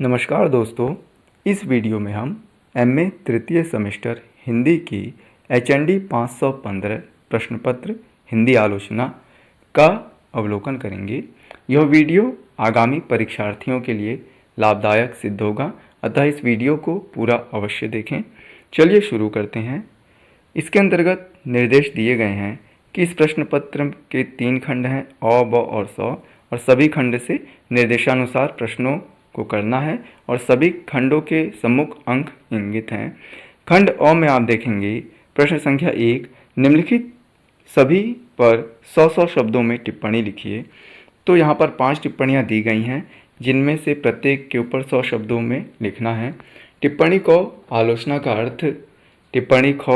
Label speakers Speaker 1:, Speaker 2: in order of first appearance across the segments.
Speaker 1: नमस्कार दोस्तों, इस वीडियो में हम एमए तृतीय सेमेस्टर हिंदी की एचएनडी 515 प्रश्न पत्र हिंदी आलोचना का अवलोकन करेंगे। यह वीडियो आगामी परीक्षार्थियों के लिए लाभदायक सिद्ध होगा, अतः इस वीडियो को पूरा अवश्य देखें। चलिए शुरू करते हैं। इसके अंतर्गत निर्देश दिए गए हैं कि इस प्रश्न पत्र के 3 खंड हैं, अ, ब और स, और सभी खंड से निर्देशानुसार प्रश्नों को करना है और सभी खंडों के सम्मुख अंक इंगित हैं। खंड अ में आप देखेंगे प्रश्न संख्या 1, निम्नलिखित सभी पर 100 शब्दों में टिप्पणी लिखिए। तो यहाँ पर 5 टिप्पणियाँ दी गई हैं, जिनमें से प्रत्येक के ऊपर 100 शब्दों में लिखना है। टिप्पणी क, आलोचना का अर्थ। टिप्पणी ख,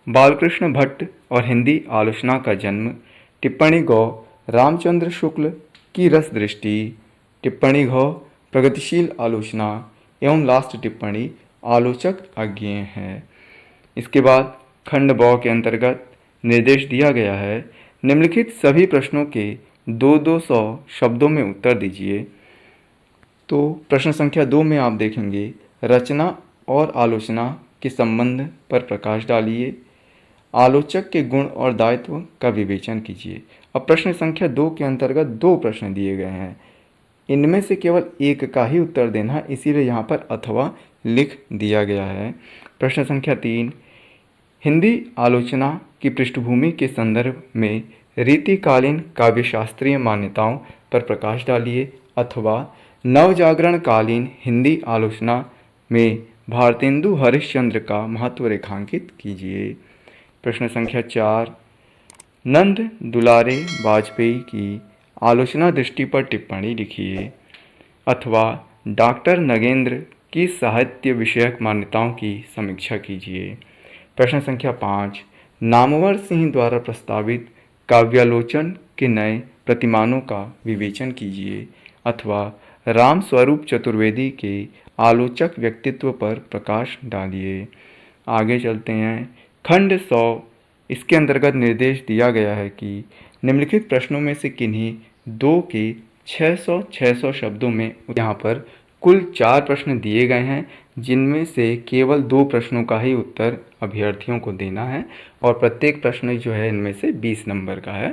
Speaker 1: बालकृष्ण भट्ट और हिंदी आलोचना का जन्म। टिप्पणी ग, रामचंद्र शुक्ल की रस दृष्टि। टिप्पणी घ, प्रगतिशील आलोचना। एवं लास्ट टिप्पणी, आलोचक अज्ञेय है। इसके बाद खंड ब के अंतर्गत निर्देश दिया गया है, निम्नलिखित सभी प्रश्नों के 200 शब्दों में उत्तर दीजिए। तो प्रश्न संख्या 2 में आप देखेंगे, रचना और आलोचना के संबंध पर प्रकाश डालिए। आलोचक के गुण और दायित्व का विवेचन कीजिए। अब प्रश्न संख्या 2 के अंतर्गत 2 प्रश्न दिए गए हैं, इनमें से केवल एक का ही उत्तर देना है, इसीलिए यहाँ पर अथवा लिख दिया गया है। प्रश्न संख्या 3, हिंदी आलोचना की पृष्ठभूमि के संदर्भ में रीतिकालीन काव्यशास्त्रीय मान्यताओं पर प्रकाश डालिए, अथवा नवजागरण कालीन हिंदी आलोचना में भारतेंदु हरिश्चंद्र का महत्व रेखांकित कीजिए। प्रश्न संख्या 4, नंद दुलारे वाजपेयी की आलोचना दृष्टि पर टिप्पणी लिखिए, अथवा डॉक्टर नगेंद्र की साहित्य विषयक मान्यताओं की समीक्षा कीजिए। प्रश्न संख्या 5, नामवर सिंह द्वारा प्रस्तावित काव्यालोचन के नए प्रतिमानों का विवेचन कीजिए, अथवा राम स्वरूप चतुर्वेदी के आलोचक व्यक्तित्व पर प्रकाश डालिए। आगे चलते हैं। खंड 100, इसके अंतर्गत निर्देश दिया गया है कि निम्नलिखित प्रश्नों में से किन्हीं 2 के 600 शब्दों में, यहाँ पर कुल 4 प्रश्न दिए गए हैं, जिनमें से केवल 2 प्रश्नों का ही उत्तर अभ्यर्थियों को देना है और प्रत्येक प्रश्न जो है इनमें से 20 नंबर का है।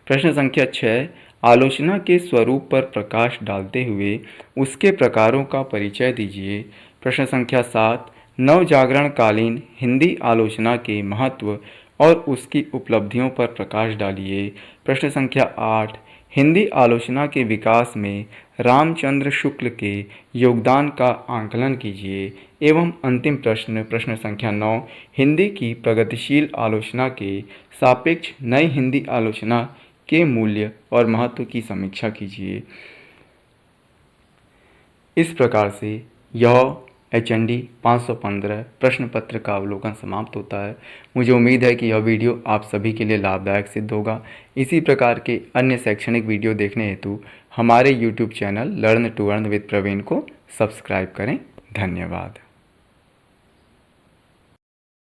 Speaker 1: प्रश्न संख्या 6, आलोचना के स्वरूप पर प्रकाश डालते हुए उसके प्रकारों का परिचय दीजिए। प्रश्न संख्या 7, नवजागरण कालीन हिंदी आलोचना के महत्व और उसकी उपलब्धियों पर प्रकाश डालिए। प्रश्न संख्या 8, हिंदी आलोचना के विकास में रामचंद्र शुक्ल के योगदान का आंकलन कीजिए। एवं अंतिम प्रश्न, प्रश्न संख्या 9, हिंदी की प्रगतिशील आलोचना के सापेक्ष नई हिंदी आलोचना के मूल्य और महत्व की समीक्षा कीजिए। इस प्रकार से यह एचएनडी 515 प्रश्न पत्र का अवलोकन समाप्त होता है। मुझे उम्मीद है कि यह वीडियो आप सभी के लिए लाभदायक सिद्ध होगा। इसी प्रकार के अन्य शैक्षणिक वीडियो देखने हेतु हमारे YouTube channel learn to earn with Praveen को सब्सक्राइब करें। धन्यवाद।